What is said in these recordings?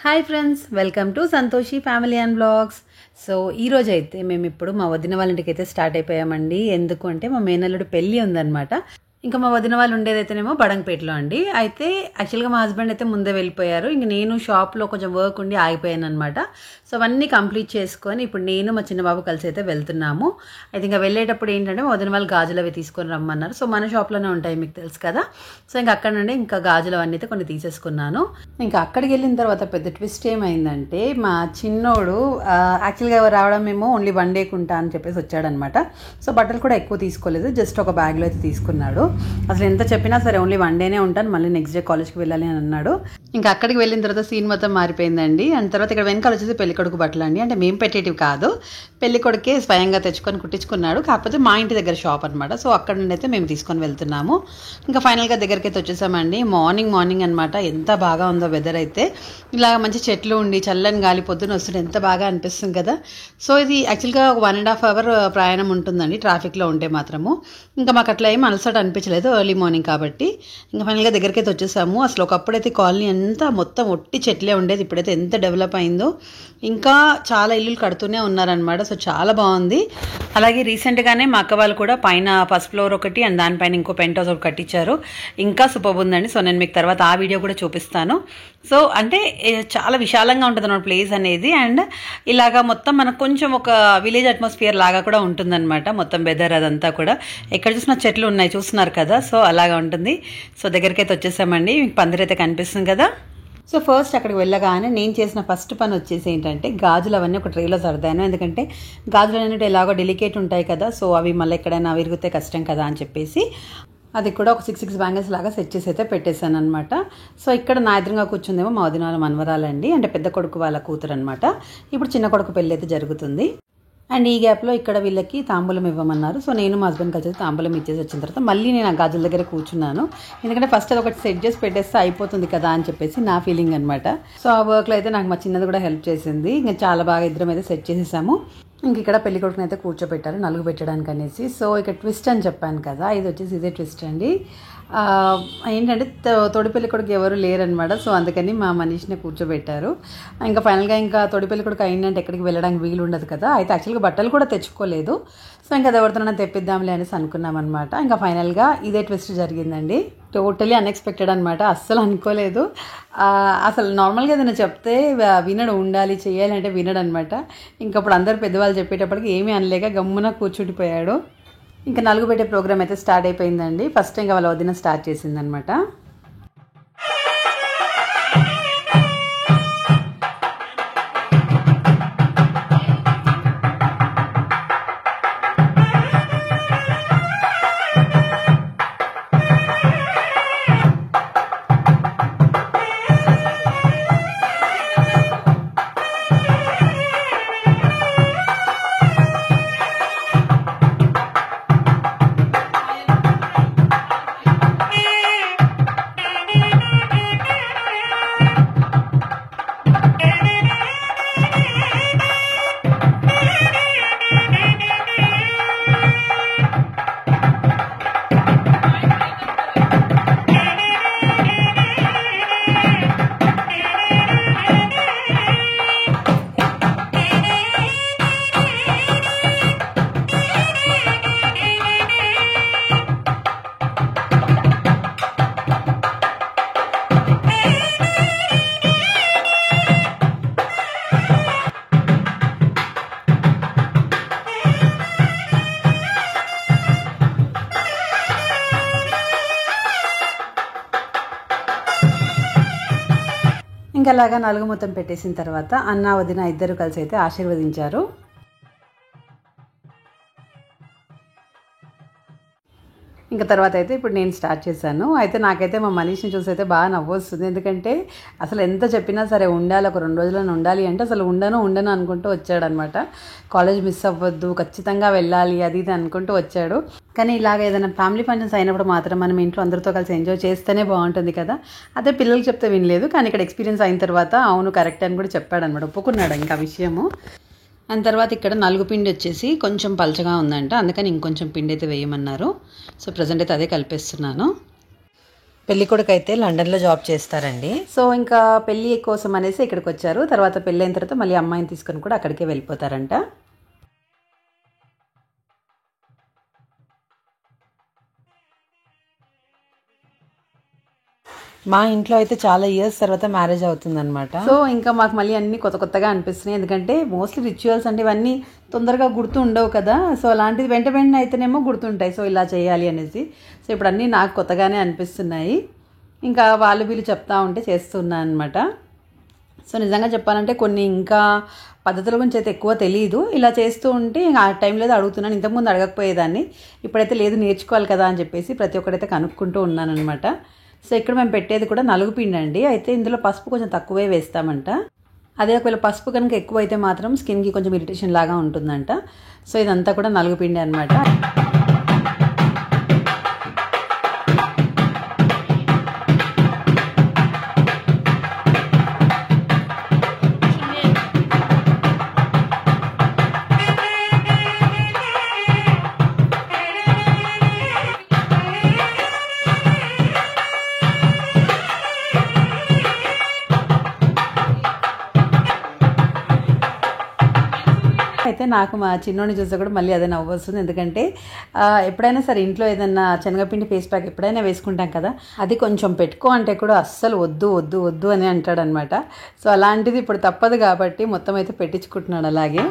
Hi friends, welcome to Santoshi family and blogs. So ఈరోజు అయితే మేము ఇప్పుడు మా వదిన వాళ్ళ ఇంటికి అయితే స్టార్ట్ అయిపోయామండి. ఎందుకు అంటే మా మేనల్లుడు పెళ్ళి ఉందన్నమాట. ఇంకా మా వదిన వాళ్ళు ఉండేదైతేనేమో బడంగపేటలో అండి. అయితే యాక్చువల్గా మా హస్బెండ్ అయితే ముందే వెళ్ళిపోయారు. ఇంక నేను షాప్లో కొంచెం వర్క్ ఉండి ఆగిపోయాను అనమాట. సో అవన్నీ కంప్లీట్ చేసుకొని ఇప్పుడు నేను మా చిన్న బాబు కలిసి అయితే వెళ్తున్నాము. అయితే ఇంకా వెళ్ళేటప్పుడు ఏంటంటే మా వదిన వాళ్ళు గాజులు అవి తీసుకొని రమ్మన్నారు. సో మన షాప్లోనే ఉంటాయి, మీకు తెలుసు కదా. సో ఇంకా అక్కడ నుండి ఇంకా గాజులు అవన్నీ అయితే కొన్ని తీసేసుకున్నాను. ఇంకా అక్కడికి వెళ్ళిన తర్వాత పెద్ద ట్విస్ట్ ఏమైందంటే మా చిన్నోడు యాక్చువల్గా రావడం ఏమో ఓన్లీ వన్ డే కుంటా అని చెప్పేసి వచ్చాడనమాట. సో బట్టలు కూడా ఎక్కువ తీసుకోలేదు, జస్ట్ ఒక బ్యాగ్లో అయితే తీసుకున్నాడు. అసలు ఎంత చెప్పినా సరే ఓన్లీ వన్ డేనే ఉంటాను, మళ్ళీ నెక్స్ట్ డే కాలేజ్కి వెళ్ళాలి అని అన్నాడు. ఇంకా అక్కడికి వెళ్ళిన తర్వాత సీన్ మొత్తం మారిపోయిందండి. అండ్ తర్వాత ఇక్కడ వెనకాల వచ్చేసి పెళ్ళికొడుకు బట్టలు అండి. అంటే మేము పెట్టేటివి కాదు, పెళ్ళికొడుకే స్వయంగా తెచ్చుకొని కుట్టించుకున్నాడు. కాకపోతే మా ఇంటి దగ్గర షాప్ అనమాట. సో అక్కడ నుండి అయితే మేము తీసుకొని వెళ్తున్నాము. ఇంకా ఫైనల్గా దగ్గరికి అయితే వచ్చేసామండి. మార్నింగ్ అనమాట. ఎంత బాగా ఉందో వెదర్ అయితే. ఇలా మంచి చెట్లు ఉండి చల్లని గాలి పొద్దున వస్తుంటే ఎంత బాగా అనిపిస్తుంది కదా. సో ఇది యాక్చువల్గా ఒక 1.5 hour ప్రయాణం ఉంటుందండి ట్రాఫిక్లో ఉంటే మాత్రము. ఇంకా మాకు అట్లా ఏం అలసట అనిపించలేదు, ఎర్లీ మార్నింగ్ కాబట్టి. ఇంకా ఫైనల్గా దగ్గరికి అయితే వచ్చేసాము. అసలు ఒకప్పుడైతే కాలనీ అంతా మొత్తం ఒట్టి చెట్లే ఉండేది, ఇప్పుడైతే ఎంత డెవలప్ అయిందో. ఇంకా చాలా ఇల్లులు కడుతూనే ఉన్నారనమాట. సో చాలా బాగుంది. అలాగే రీసెంట్గానే మా అక్క వాళ్ళు కూడా పైన ఫస్ట్ ఫ్లోర్ ఒకటి అండ్ దానిపైన ఇంకో పెంట్ హౌస్ ఒకటి కట్టించారు. ఇంకా సూపర్ ఉందండి. సో నేను మీకు తర్వాత ఆ వీడియో కూడా చూపిస్తాను. సో అంటే చాలా విశాలంగా ఉంటుంది అన్నమాట ప్లేస్ అనేది. అండ్ ఇలాగా మొత్తం మనకు కొంచెం ఒక విలేజ్ అట్మాస్ఫియర్ లాగా కూడా ఉంటుందన్నమాట. మొత్తం వెదర్ అదంతా కూడా ఎక్కడ చూసినా చెట్లు ఉన్నాయి, చూస్తున్నారు కదా. సో అలాగా ఉంటుంది. సో దగ్గరికి అయితే వచ్చేసామండి. మీకు పందిరైతే కనిపిస్తుంది కదా. సో ఫస్ట్ అక్కడికి వెళ్ళగానే నేను చేసిన ఫస్ట్ పని వచ్చేసి ఏంటంటే గాజులు అవన్నీ ఒక ట్రేలో సర్దాను. ఎందుకంటే గాజులు అనేవి ఎలాగో డెలికేట్ ఉంటాయి కదా. సో అవి మళ్ళీ ఎక్కడైనా విరిగితే కష్టం కదా అని చెప్పేసి అది కూడా ఒక 6 బ్యాంగిల్స్ లాగా సెట్ చేసి అయితే పెట్టేశాను అనమాట. సో ఇక్కడ నా ఎదురుగా కూర్చుందేమో మా వదిన వాళ్ళ మనవరాలండి, అంటే పెద్ద కొడుకు వాళ్ళ కూతురు అనమాట. ఇప్పుడు చిన్న కొడుకు పెళ్ళి అయితే జరుగుతుంది. అండ్ ఈ గ్యాప్లో ఇక్కడ వీళ్ళకి తాంబూలం ఇవ్వమన్నారు. సో నేను మా హస్బెండ్కి వచ్చేసి తాంబూలం ఇచ్చేసి వచ్చిన తర్వాత మళ్ళీ నేను ఆ గాజుల దగ్గర కూర్చున్నాను. ఎందుకంటే ఫస్ట్ అది ఒకటి సెట్ చేసి పెట్టేస్తే అయిపోతుంది కదా అని చెప్పేసి నా ఫీలింగ్ అనమాట. సో ఆ వర్క్లో అయితే నాకు మా చిన్నది కూడా హెల్ప్ చేసింది. ఇంకా చాలా బాగా ఇద్దరం అయితే సెట్ చేసేసాము. ఇంక ఇక్కడ పెళ్లి కొడుకుని అయితే కూర్చోబెట్టారు నలుగు పెట్టడానికి అనేసి. సో ఇక్కడ ట్విస్ట్ అని చెప్పాను కదా, ఇది వచ్చేసి ఇదే ట్విస్ట్ అండి. ఏంటంటే తొడి పెళ్లి కొడుకు ఎవరు లేరనమాట. సో అందుకని మా మనీష్ని కూర్చోబెట్టారు. ఇంకా ఫైనల్గా ఇంకా తొడి పెళ్లి కొడుకు అయిందంటే ఎక్కడికి వెళ్ళడానికి వీలు ఉండదు కదా. అయితే యాక్చువల్గా బట్టలు కూడా తెచ్చుకోలేదు. సో ఇంకా అది ఎవరితోనైనా తెప్పిద్దాంలే అనేసి అనుకున్నాం అనమాట. ఇంకా ఫైనల్గా ఇదే ట్విస్ట్ జరిగిందండి. టోటలీ అన్ఎక్స్పెక్టెడ్ అనమాట. అస్సలు అనుకోలేదు. అసలు నార్మల్గా ఏదైనా చెప్తే వినడు, ఉండాలి చేయాలి అంటే వినడు అనమాట. ఇంకప్పుడు అందరు పెద్దవాళ్ళు చెప్పేటప్పటికి ఏమీ అనలేక గమ్మున కూర్చుండిపోయాడు. ఇంకా నలుగు పెట్టే ప్రోగ్రామ్ అయితే స్టార్ట్ అయిపోయిందండి. ఫస్ట్ ఇంకా వాళ్ళ వదిన స్టార్ట్ చేసిందనమాట. ఇంకా అలాగా నలుగు మొత్తం పెట్టేసిన తర్వాత అన్న వదిన ఇద్దరు కలిసి అయితే ఆశీర్వదించారు. ఇంకా తర్వాత అయితే ఇప్పుడు నేను స్టార్ట్ చేశాను. అయితే నాకైతే మా మనీష్ని చూసి అయితే బాగా నవ్వు వస్తుంది. ఎందుకంటే అసలు ఎంత చెప్పినా సరే ఉండాలి, ఒక 2 రోజులను ఉండాలి అంటే అసలు ఉండను అనుకుంటూ వచ్చాడనమాట. కాలేజ్ మిస్ అవ్వద్దు, ఖచ్చితంగా వెళ్ళాలి, అది ఇది అనుకుంటూ వచ్చాడు. కానీ ఇలాగ ఏదైనా ఫ్యామిలీ ఫంక్షన్స్ అయినప్పుడు మాత్రం మనం ఇంట్లో అందరితో కలిసి ఎంజాయ్ చేస్తేనే బాగుంటుంది కదా. అదే పిల్లలకి చెప్తే వినలేదు, కానీ ఇక్కడ ఎక్స్పీరియన్స్ అయిన తర్వాత అవును కరెక్ట్ అని కూడా చెప్పాడనమాట, ఒప్పుకున్నాడు ఇంకా విషయము. అండ్ తర్వాత ఇక్కడ నలుగు పిండి వచ్చేసి కొంచెం పలచగా ఉందంట, అందుకని ఇంకొంచెం పిండి అయితే వేయమన్నారు. సో ప్రజెంట్ అయితే అదే కలిపేస్తున్నాను. పెళ్ళికొడుకు అయితే లండన్లో జాబ్ చేస్తారండి. సో ఇంకా పెళ్ళి కోసం అనేసి ఇక్కడికి వచ్చారు. తర్వాత పెళ్ళి అయిన తర్వాత మళ్ళీ అమ్మాయిని తీసుకొని కూడా అక్కడికే వెళ్ళిపోతారంట. మా ఇంట్లో అయితే చాలా ఇయర్స్ తర్వాత మ్యారేజ్ అవుతుందన్నమాట. సో ఇంకా మాకు మళ్ళీ అన్ని కొత్త కొత్తగా అనిపిస్తున్నాయి. ఎందుకంటే మోస్ట్లీ రిచువల్స్ అంటే ఇవన్నీ తొందరగా గుర్తు ఉండవు కదా. సో అలాంటిది వెంట వెంటనే అయితేనేమో గుర్తుంటాయి. సో ఇలా చేయాలి అనేసి. సో ఇప్పుడు అన్నీ నాకు కొత్తగానే అనిపిస్తున్నాయి. ఇంకా వీళ్ళు చెప్తా ఉంటే చేస్తున్నాను అనమాట. సో నిజంగా చెప్పాలంటే కొన్ని ఇంకా పద్ధతుల గురించి అయితే ఎక్కువ తెలియదు. ఇలా చేస్తూ ఉంటే ఆ టైంలో అయితే అడుగుతున్నాను. ఇంతకుముందు అడగకపోయేదాన్ని. ఇప్పుడైతే లేదు, నేర్చుకోవాలి కదా అని చెప్పేసి ప్రతి ఒక్కరైతే కనుక్కుంటూ ఉన్నాను అనమాట. సో ఇక్కడ మేము పెట్టేది కూడా నలుగుపిండి అండి. అయితే ఇందులో పసుపు కొంచెం తక్కువే వేస్తామంట. అదే ఒకవేళ పసుపు కనుక ఎక్కువ అయితే మాత్రం స్కిన్కి కొంచెం ఇరిటేషన్ లాగా ఉంటుందంట. సో ఇదంతా కూడా నలుగుపిండి అనమాట. అయితే నాకు మా చిన్నోడిని చూస్తే కూడా మళ్ళీ అదే నవ్వు వస్తుంది. ఎందుకంటే ఎప్పుడైనా సరే ఇంట్లో ఏదైనా శనగపిండి ఫేస్ ప్యాక్ ఎప్పుడైనా వేసుకుంటాం కదా, అది కొంచెం పెట్టుకో అంటే కూడా అస్సలు వద్దు వద్దు వద్దు అని అంటాడనమాట. సో అలాంటిది ఇప్పుడు తప్పదు కాబట్టి మొత్తం అయితే పెట్టించుకుంటున్నాడు అలాగే.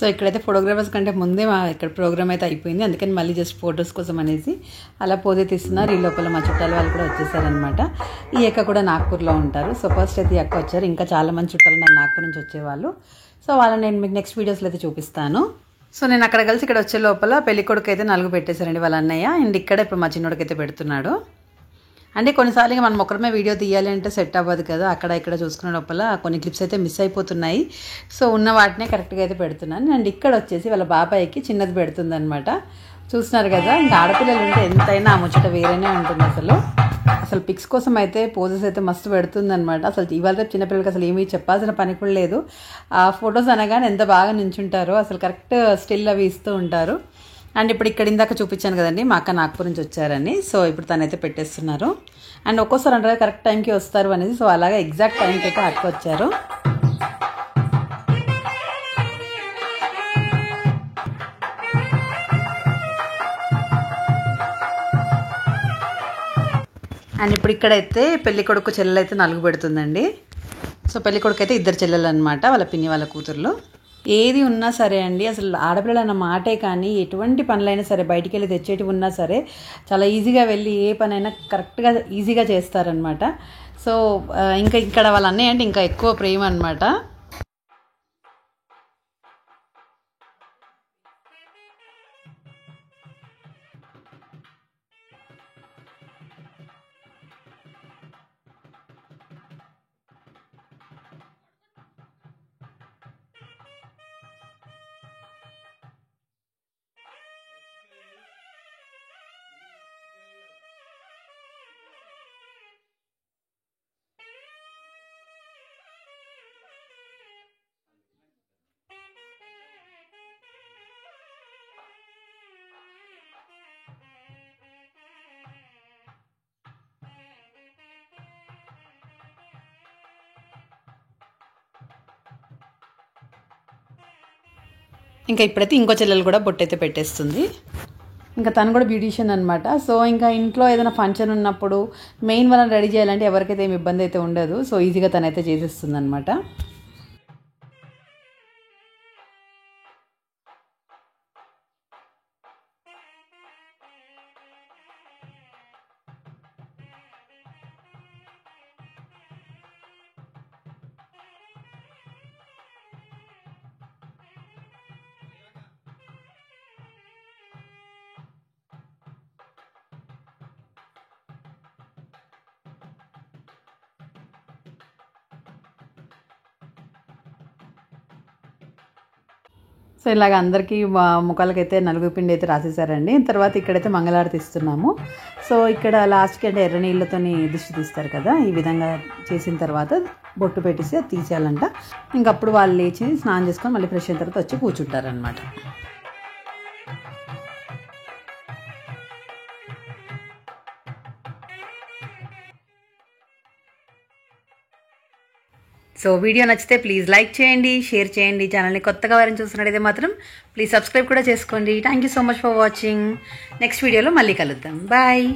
సో ఇక్కడైతే ఫోటోగ్రాఫర్స్ కంటే ముందే ఇక్కడ ప్రోగ్రామ్ అయితే అయిపోయింది. అందుకని మళ్ళీ జస్ట్ ఫొటోస్ కోసం అనేసి అలా పోజే తీస్తున్నారు. ఈ లోపల మా చుట్టాల వాళ్ళు కూడా వచ్చేసారనమాట. ఈ అక్క కూడా నాగ్పూర్లో ఉంటారు. సో ఫస్ట్ అయితే ఈ అక్క వచ్చారు. ఇంకా చాలా మంది చుట్టాలు ఉన్నారు నాగ్పూర్ నుంచి వచ్చేవాళ్ళు. సో వాళ్ళని నేను మీకు నెక్స్ట్ వీడియోస్లో అయితే చూపిస్తాను. సో నేను అక్కడ కలిసి ఇక్కడ వచ్చే లోపల పెళ్ళికొడుకు అయితే నలుగు పెట్టేశారండి వాళ్ళ అన్నయ్య. అండ్ ఇక్కడ ఇప్పుడు మా చిన్నోడికి అయితే పెడుతున్నాడు. అంటే కొన్నిసార్లు మనం ఒకరిమే వీడియో తీయాలి అంటే సెట్ అవ్వదు కదా. అక్కడ ఇక్కడ చూసుకునే లోపల కొన్ని క్లిప్స్ అయితే మిస్ అయిపోతున్నాయి. సో ఉన్న వాటినే కరెక్ట్గా అయితే పెడుతున్నాను. అండ్ ఇక్కడ వచ్చేసి వాళ్ళ బాబాయికి చిన్నది పెడుతుంది అనమాట. చూస్తున్నారు కదా, ఇంకా ఆడపిల్లలు ఉంటే ఎంతైనా ఆ ముచ్చట వేరేనే ఉంటుంది. అసలు పిక్స్ కోసం అయితే పోజెస్ అయితే మస్తు పెడుతుంది అనమాట. అసలు ఇవాళ రేపు చిన్నపిల్లలకి అసలు ఏమీ చెప్పాల్సిన పని కూడా లేదు. ఆ ఫొటోస్ అనగానే ఎంత బాగా నించుంటారో, అసలు కరెక్ట్ స్టిల్ అవి ఇస్తూ ఉంటారు. అండ్ ఇప్పుడు ఇక్కడ ఇందాక చూపించాను కదండి, మా అక్క నాగ్పూర్ నుంచి వచ్చారని. సో ఇప్పుడు తనైతే పెట్టేస్తున్నారు. అండ్ ఒక్కోసారి అంటారు కరెక్ట్ టైంకి వస్తారు అనేది. సో అలాగే ఎగ్జాక్ట్ టైంకి అయితే అక్క వచ్చారు. అండ్ ఇప్పుడు ఇక్కడైతే పెళ్ళికొడుకు చెల్లెలు అయితే నలుగు పెడుతుందండి. సో పెళ్ళికొడుకు అయితే ఇద్దరు చెల్లెలు అనమాట, వాళ్ళ పిన్ని వాళ్ళ కూతుర్లు. ఏది ఉన్నా సరే అండి, అసలు ఆడపిల్లలు అన్న మాటే కానీ ఎటువంటి పనులైనా సరే బయటికి వెళ్ళి తెచ్చేటివి ఉన్నా సరే చాలా ఈజీగా వెళ్ళి ఏ పనైనా కరెక్ట్గా ఈజీగా చేస్తారనమాట. సో ఇంకా ఇక్కడ వాళ్ళ అన్నయ్య అంటే ఇంకా ఎక్కువ ప్రేమ అనమాట. ఇంకా ఇప్పుడైతే ఇంకో చెల్లెలు కూడా బొట్టయితే పెట్టేస్తుంది. ఇంకా తను కూడా బ్యూటీషియన్ అనమాట. సో ఇంకా ఇంట్లో ఏదైనా ఫంక్షన్ ఉన్నప్పుడు మెయిన్ వాళ్ళని రెడీ చేయాలంటే ఎవరికైతే ఏమి ఇబ్బంది అయితే ఉండదు. సో ఈజీగా తనైతే చేసేస్తుంది అనమాట. సో ఇలాగ అందరికీ ముఖాలకైతే నలుగు పిండి అయితే రాసేసారండి. తర్వాత ఇక్కడైతే మంగళారతి ఇస్తున్నాము. సో ఇక్కడ లాస్ట్కి అంటే ఎర్ర నీళ్ళతోని దిష్టి తీస్తారు కదా, ఈ విధంగా చేసిన తర్వాత బొట్టు పెట్టేసి అది తీసేయాలంట. ఇంకప్పుడు వాళ్ళు లేచి స్నానం చేసుకొని మళ్ళీ ఫ్రెష్ అయిన తర్వాత వచ్చి కూర్చుంటారనమాట. సో వీడియో నచ్చితే ప్లీజ్ లైక్ చేయండి, షేర్ చేయండి. ఛానల్ని కొత్తగా వారిని చూస్తున్నట్టయితే మాత్రం ప్లీజ్ సబ్స్క్రైబ్ కూడా చేసుకోండి. Thank you so much for watching. Next వీడియోలో మళ్ళీ కలుద్దాం. బాయ్.